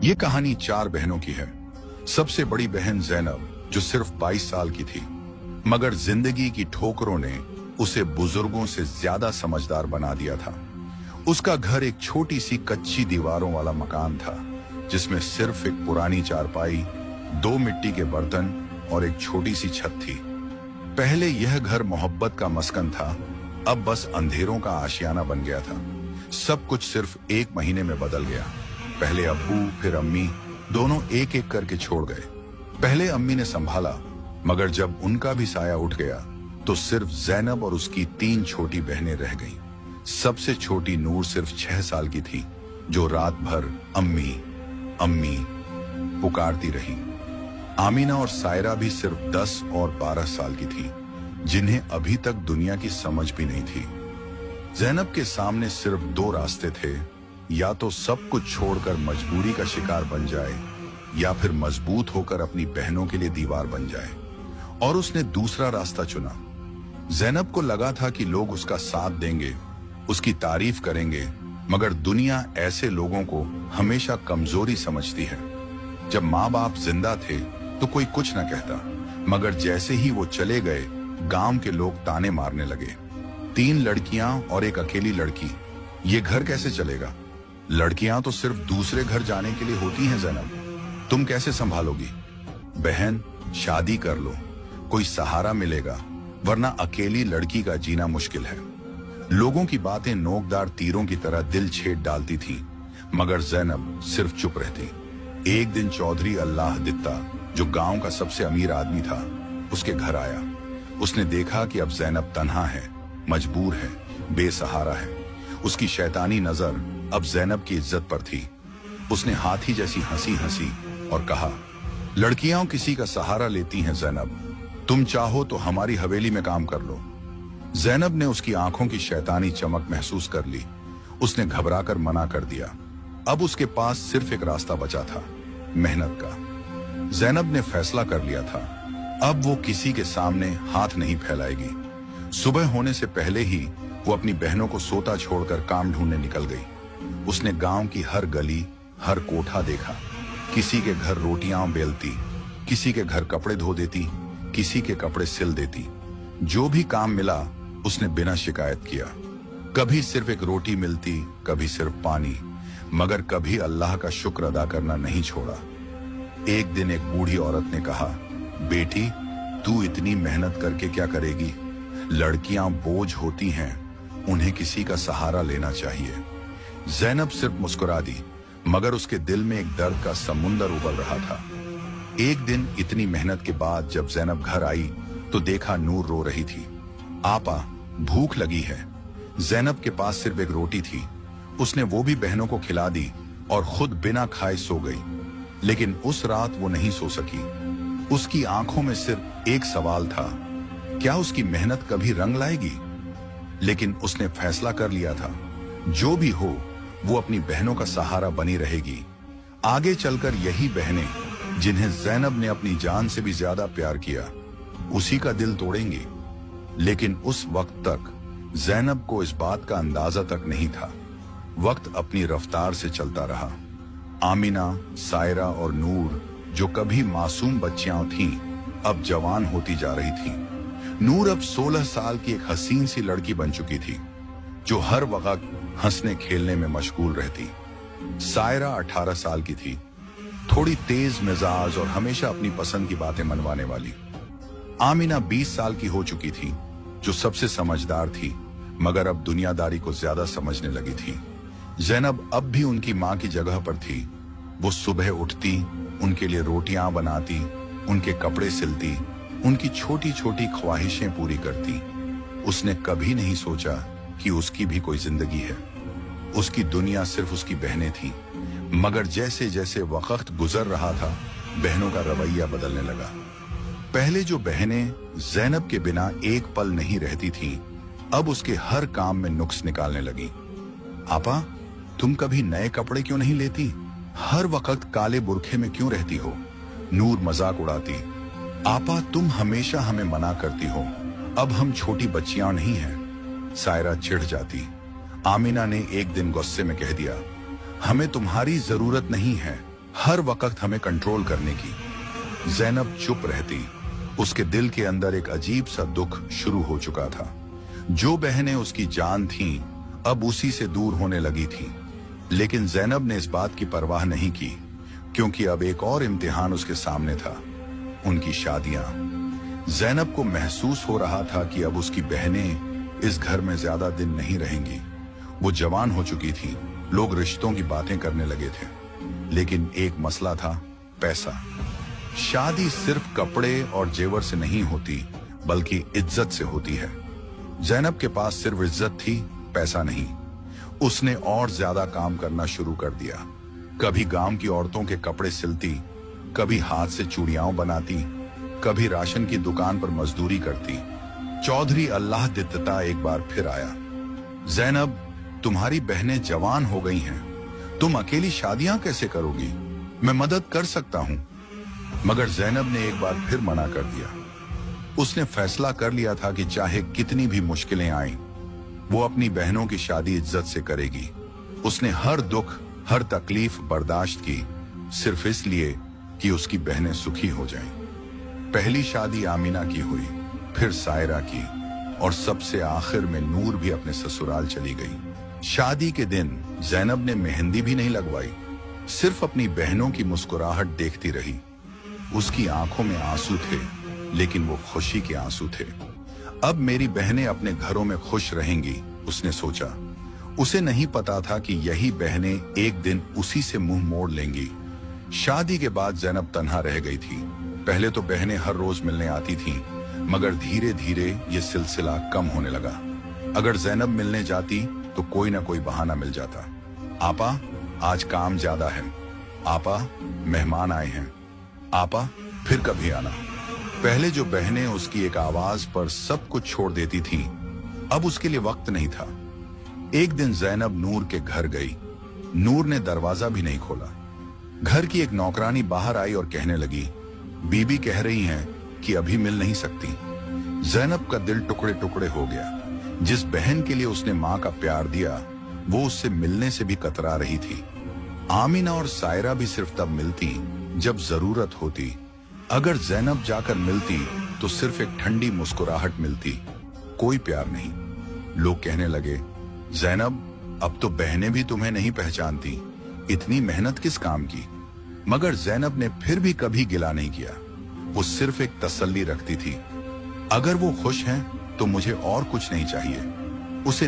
ये कहानी 4 बहनों की है। सबसे बड़ी बहन ज़ैनब जो सिर्फ 22 साल की थी, मगर जिंदगी की ठोकरों ने उसे बुजुर्गों से ज्यादा समझदार बना दिया था। उसका घर एक छोटी सी कच्ची दीवारों वाला मकान था, जिसमें सिर्फ एक पुरानी चारपाई, 2 मिट्टी के बर्तन और एक छोटी सी छत थी। पहले यह घर मोहब्बत का मस्कन था, अब बस अंधेरों का आशियाना बन गया था। सब कुछ सिर्फ 1 महीने में बदल गया। पहले अब्बू फिर अम्मी दोनों एक एक करके छोड़ गए। पहले अम्मी ने संभाला, मगर जब उनका भी साया उठ गया तो सिर्फ ज़ैनब और उसकी 3 छोटी बहनें रह गईं। सबसे छोटी नूर सिर्फ 6 साल की थी, जो रात भर अम्मी अम्मी पुकारती रही। आमीना और सायरा भी सिर्फ 10 और 12 साल की थी, जिन्हें अभी तक दुनिया की समझ भी नहीं थी। ज़ैनब के सामने सिर्फ 2 रास्ते थे, या तो सब कुछ छोड़कर मजबूरी का शिकार बन जाए, या फिर मजबूत होकर अपनी बहनों के लिए दीवार बन जाए। और उसने दूसरा रास्ता चुना। ज़ैनब को लगा था कि लोग उसका साथ देंगे, उसकी तारीफ करेंगे, मगर दुनिया ऐसे लोगों को हमेशा कमजोरी समझती है। जब माँ बाप जिंदा थे तो कोई कुछ न कहता, मगर जैसे ही वो चले गए, गांव के लोग ताने मारने लगे। 3 लड़कियां और एक अकेली लड़की, ये घर कैसे चलेगा? लड़कियां तो सिर्फ दूसरे घर जाने के लिए होती हैं ज़ैनब, तुम कैसे संभालोगी? बहन, शादी कर लो, कोई सहारा मिलेगा, वरना अकेली लड़की का जीना मुश्किल है। लोगों की बातें नोकदार तीरों की तरह दिल छेद डालती थी, मगर ज़ैनब सिर्फ चुप रहती। एक दिन चौधरी अल्लाह दित्ता, जो गांव का सबसे अमीर आदमी था, उसके घर आया। उसने देखा कि अब ज़ैनब तन्हा है, मजबूर है, बेसहारा है। उसकी शैतानी नजर अब ज़ैनब की इज्जत पर थी। उसने हाथी जैसी हंसी हंसी और कहा, लड़कियां किसी का सहारा लेती हैं ज़ैनब, तुम चाहो तो हमारी हवेली में काम कर लो। ज़ैनब ने उसकी आंखों की शैतानी चमक महसूस कर ली। उसने घबराकर मना कर दिया। अब उसके पास सिर्फ एक रास्ता बचा था, मेहनत का। ज़ैनब ने फैसला कर लिया था, अब वो किसी के सामने हाथ नहीं फैलाएगी। सुबह होने से पहले ही वो अपनी बहनों को सोता छोड़कर काम ढूंढने निकल गई। उसने गांव की हर गली, हर कोठा देखा। किसी के घर रोटियां बेलती, किसी के घर कपड़े धो देती, किसी के कपड़े सिल देती। जो भी काम मिला उसने बिना शिकायत किया। कभी सिर्फ एक रोटी मिलती, कभी सिर्फ पानी, मगर कभी अल्लाह का शुक्र अदा करना नहीं छोड़ा। एक दिन एक बूढ़ी औरत ने कहा, बेटी, तू इतनी मेहनत करके क्या करेगी? लड़कियां बोझ होती हैं, उन्हें किसी का सहारा लेना चाहिए। ज़ैनब सिर्फ मुस्कुरा दी, मगर उसके दिल में एक दर्द का समुंदर उबल रहा था। एक दिन इतनी मेहनत के बाद जब ज़ैनब घर आई तो देखा नूर रो रही थी। आपा, भूख लगी है। ज़ैनब के पास सिर्फ एक रोटी थी। उसने वो भी बहनों को खिला दी और खुद बिना खाए सो गई। लेकिन उस रात वो नहीं सो सकी। उसकी आंखों में सिर्फ एक सवाल था, क्या उसकी मेहनत कभी रंग लाएगी? लेकिन उसने फैसला कर लिया था, जो भी हो वो अपनी बहनों का सहारा बनी रहेगी। आगे चलकर यही बहनें, जिन्हें ज़ैनब ने अपनी जान से भी ज्यादा प्यार किया, उसी का दिल तोड़ेंगी। लेकिन उस वक्त तक ज़ैनब को इस बात का अंदाजा तक नहीं था। वक्त अपनी रफ्तार से चलता रहा। आमीना, सायरा और नूर, जो कभी मासूम बच्चियां थीं, अब जवान होती जा रही थीं। नूर अब 16 साल की एक हसीन सी लड़की बन चुकी थी, जो हर वक्त हंसने खेलने में मशगूल रहती। सायरा 18 साल की थी, थोड़ी तेज मिजाज और हमेशा अपनी पसंद की बातें मनवाने वाली। आमीना 20 साल की हो चुकी थी, जो सबसे समझदार थी, मगर अब दुनियादारी को ज्यादा समझने लगी थी। ज़ैनब अब भी उनकी माँ की जगह पर थी। वो सुबह उठती, उनके लिए रोटियां बनाती, उनके कपड़े सिलती, उनकी छोटी छोटी ख्वाहिशें पूरी करती। उसने कभी नहीं सोचा कि उसकी भी कोई जिंदगी है। उसकी दुनिया सिर्फ उसकी बहनें थीं। मगर जैसे जैसे वक्त गुजर रहा था, बहनों का रवैया बदलने लगा। पहले जो बहनें ज़ैनब के बिना एक पल नहीं रहती थीं, अब उसके हर काम में नुक्स निकालने लगी। आपा, तुम कभी नए कपड़े क्यों नहीं लेती? हर वक्त काले बुरखे में क्यों रहती हो? नूर मजाक उड़ाती। आपा, तुम हमेशा हमें मना करती हो, अब हम छोटी बच्चियां नहीं हैं। सायरा चिढ़ जाती। आमीना ने एक दिन गुस्से में कह दिया, हमें तुम्हारी जरूरत नहीं है, हर वक्त हमें कंट्रोल करने की। जैनब चुप रहती। उसके दिल के अंदर एक अजीब सा दुख शुरू हो चुका था। जो बहनें उसकी जान थीं, अब उसी से दूर होने लगी थीं। लेकिन जैनब ने इस बात की परवाह नहीं की, क्योंकि अब एक और इम्तिहान उसके सामने था, उनकी शादियां। जैनब को महसूस हो रहा था कि अब उसकी बहनें इस घर में ज्यादा दिन नहीं रहेंगी। वो जवान हो चुकी थी, लोग रिश्तों की बातें करने लगे थे। लेकिन एक मसला था, पैसा। शादी सिर्फ कपड़े और जेवर से नहीं होती, बल्कि इज्जत से होती है। जैनब के पास सिर्फ इज्जत थी, पैसा नहीं। उसने और ज्यादा काम करना शुरू कर दिया। कभी गांव की औरतों के कपड़े सिलती, कभी हाथ से चूड़ियां बनाती, कभी राशन की दुकान पर मजदूरी करती। चौधरी अल्लाह दित्ता एक बार फिर आया। जैनब, तुम्हारी बहनें जवान हो गई हैं, तुम अकेली शादियां कैसे करोगी? मैं मदद कर सकता हूं। मगर जैनब ने एक बार फिर मना कर दिया। उसने फैसला कर लिया था कि चाहे कितनी भी मुश्किलें आएं, वो अपनी बहनों की शादी इज्जत से करेगी। उसने हर दुख, हर तकलीफ बर्दाश्त की, सिर्फ इसलिए कि उसकी बहनें सुखी हो जाएं। पहली शादी आमीना की हुई, फिर सायरा की, और सबसे आखिर में नूर भी अपने ससुराल चली गई। शादी के दिन जैनब ने मेहंदी भी नहीं लगवाई, सिर्फ अपनी बहनों की मुस्कुराहट देखती रही। उसकी आंखों में आंसू थे, लेकिन वो खुशी के आंसू थे। अब मेरी बहनें अपने घरों में खुश रहेंगी, उसने सोचा। उसे नहीं पता था कि यही बहनें एक दिन उसी से मुंह मोड़ लेंगी। शादी के बाद जैनब तन्हा रह गई थी। पहले तो बहनें हर रोज मिलने आती थीं, मगर धीरे धीरे ये सिलसिला कम होने लगा। अगर जैनब मिलने जाती तो कोई ना कोई बहाना मिल जाता। आपा, आज काम ज्यादा है। आपा, मेहमान आए हैं। आपा, फिर कभी आना। पहले जो बहनें उसकी एक आवाज पर सब कुछ छोड़ देती थीं, अब उसके लिए वक्त नहीं था। एक दिन जैनब नूर के घर गई। नूर ने दरवाजा भी नहीं खोला। घर की एक नौकरानी बाहर आई और कहने लगी, बीबी कह रही हैं कि अभी मिल नहीं सकती। जैनब का दिल टुकड़े टुकड़े हो गया। जिस बहन के लिए उसने माँ का प्यार दिया, वो उससे मिलने से भी कतरा रही थी। आमीना और सायरा भी सिर्फ तब मिलती जब जरूरत होती। अगर जैनब जाकर मिलती तो सिर्फ एक ठंडी मुस्कुराहट मिलती, कोई प्यार नहीं। लोग कहने लगे, जैनब, अब तो बहनें भी तुम्हें नहीं पहचानती, इतनी मेहनत किस काम की? मगर जैनब ने फिर भी कभी गिला नहीं किया। वो सिर्फ एक तसल्ली रखती थी, अगर वो खुश हैं तो मुझे और कुछ नहीं चाहिए। उसे